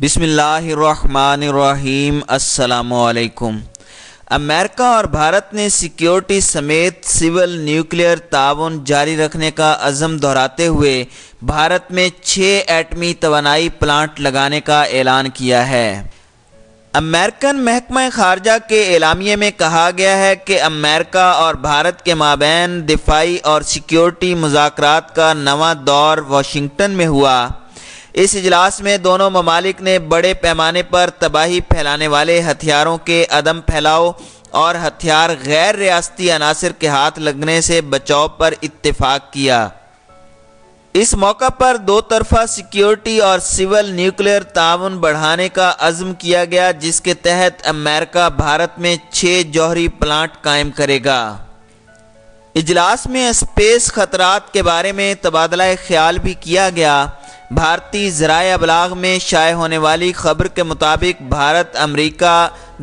بسم اللہ الرحمن الرحیم۔ السلام علیکم۔ امریکہ اور بھارت نے سیکیورٹی سمیت سول نیوکلیئر تعاون جاری رکھنے کا عزم دہراتے ہوئے بھارت میں 6 ایٹمی توانائی پلانٹ لگانے کا اعلان کیا ہے۔ امریکن محکمہ خارجہ کے اعلامیے میں کہا گیا ہے کہ امریکہ اور بھارت کے مابین دفاعی اور سیکیورٹی مذاکرات کا نواں دور واشنگٹن میں ہوا۔ اس اجلاس میں دونوں ممالک نے بڑے پیمانے پر تباہی پھیلانے والے ہتھیاروں کے عدم پھیلاؤ اور ہتھیار غیر ریاستی عناصر کے ہاتھ لگنے سے بچاؤ پر اتفاق کیا۔ اس موقع پر دو طرفہ سیکیورٹی اور سول نیوکلیئر تعاون بڑھانے کا عزم کیا گیا، جس کے تحت امریکہ بھارت میں 6 جوہری پلانٹ قائم کرے گا۔ اجلاس میں اسپیس خطرات کے بارے میں تبادلہ خیال بھی کیا گیا۔ بھارتی ذرائع ابلاغ میں شائع ہونے والی خبر کے مطابق بھارت امریکہ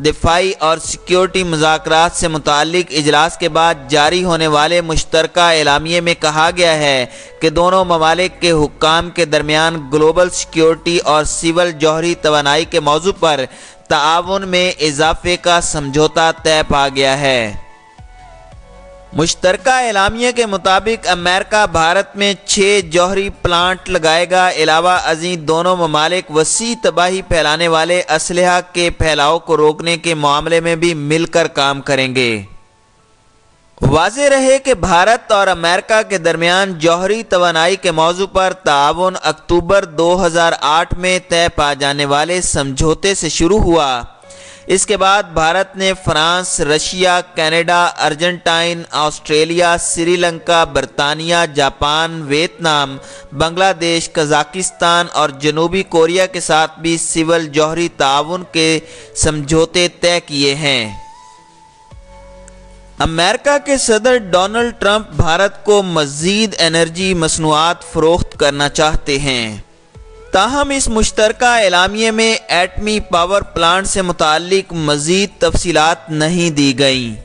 دفاعی اور سیکیورٹی مذاکرات سے متعلق اجلاس کے بعد جاری ہونے والے مشترکہ اعلامیے میں کہا گیا ہے کہ دونوں ممالک کے حکام کے درمیان گلوبل سیکیورٹی اور سول جوہری توانائی کے موضوع پر تعاون میں اضافے کا سمجھوتا طے پا گیا ہے۔ مشترکہ اعلامیے کے مطابق امریکہ بھارت میں 6 جوہری پلانٹ لگائے گا۔ علاوہ ازیں دونوں ممالک وسیع تباہی پھیلانے والے اسلحہ کے پھیلاؤ کو روکنے کے معاملے میں بھی مل کر کام کریں گے۔ واضح رہے کہ بھارت اور امریکہ کے درمیان جوہری توانائی کے موضوع پر تعاون اکتوبر 2008 میں طے پا جانے والے سمجھوتے سے شروع ہوا۔ اس کے بعد بھارت نے France, Russia, Canada, Argentina, Australia, Sri Lanka, برطانیہ، جاپان، ویتنام، بنگلہ دیش، قزاقستان اور جنوبی کوریا کے ساتھ بھی سول جوہری تعاون کے سمجھوتے طے کیے ہیں۔ امریکہ کے صدر ڈونلڈ ٹرمپ بھارت کو مزید انرجی مصنوعات فروخت کرنا چاہتے ہیں۔ تاہم اس مشترکہ اعلامیے میں ایٹمی پاور پلانٹ سے متعلق مزید تفصیلات نہیں دی گئیں۔